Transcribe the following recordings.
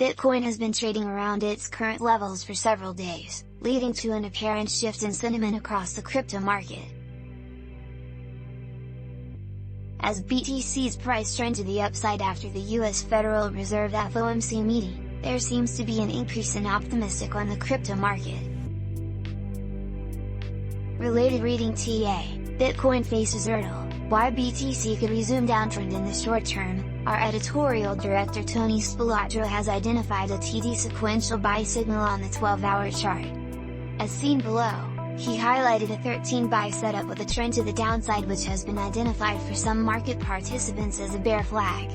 Bitcoin has been trading around its current levels for several days, leading to an apparent shift in sentiment across the crypto market. As BTC's price trend to the upside after the US Federal Reserve FOMC meeting, there seems to be an increase in optimism on the crypto market. Related reading TA, Bitcoin faces hurdle, why BTC could resume downtrend in the short term. Our Editorial Director Tony Spilotro has identified a TD Sequential buy signal on the 12-hour chart. As seen below, he highlighted a 13 buy setup with a trend to the downside, which has been identified for some market participants as a bear flag.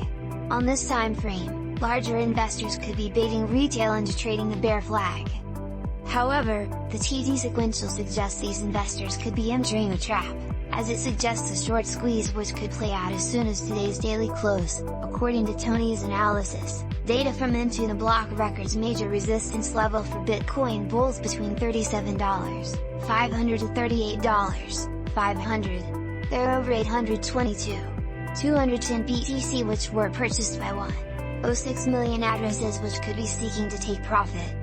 On this time frame, larger investors could be baiting retail into trading the bear flag. However, the TD Sequential suggests these investors could be entering a trap, as it suggests a short squeeze which could play out as soon as today's daily close. According to Tony's analysis, data from IntoTheBlock records major resistance level for Bitcoin bulls between $37.500 to $38.500. There are over 822,210 BTC which were purchased by 1.06 million addresses which could be seeking to take profit.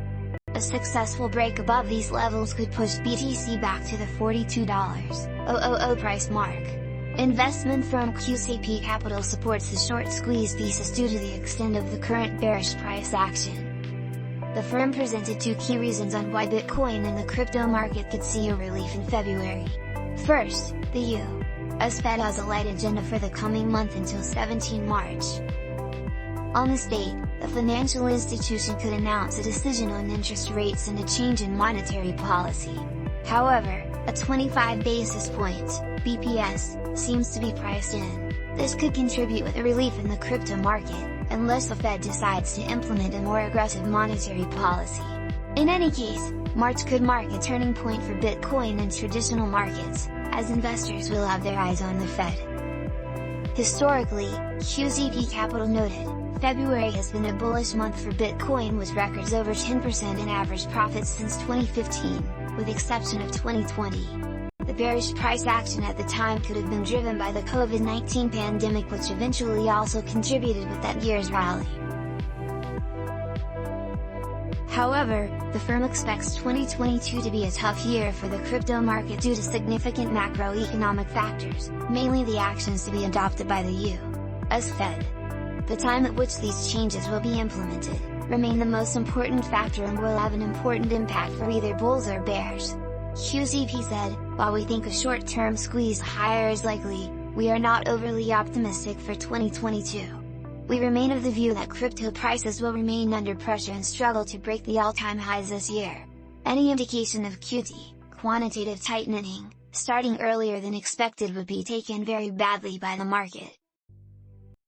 A successful break above these levels could push BTC back to the $42.000 price mark. Investment firm QCP Capital supports the short squeeze thesis due to the extent of the current bearish price action. The firm presented two key reasons on why Bitcoin and the crypto market could see a relief in February. First, the U.S. Fed has a light agenda for the coming month until 17 March. On this date, the financial institution could announce a decision on interest rates and a change in monetary policy. However, a 25 basis points (BPS) seems to be priced in. This could contribute with a relief in the crypto market, unless the Fed decides to implement a more aggressive monetary policy. In any case, March could mark a turning point for Bitcoin and traditional markets, as investors will have their eyes on the Fed. Historically, QCP Capital Noted, February has been a bullish month for Bitcoin with records over 10% in average profits since 2015, with exception of 2020. The bearish price action at the time could have been driven by the COVID-19 pandemic, which eventually also contributed with that year's rally. However, the firm expects 2022 to be a tough year for the crypto market due to significant macroeconomic factors, mainly the actions to be adopted by the U.S. Fed. The time at which these changes will be implemented remain the most important factor and will have an important impact for either bulls or bears. QCP said, while we think a short-term squeeze higher is likely, we are not overly optimistic for 2022. We remain of the view that crypto prices will remain under pressure and struggle to break the all-time highs this year. Any indication of QT, quantitative tightening, starting earlier than expected would be taken very badly by the market.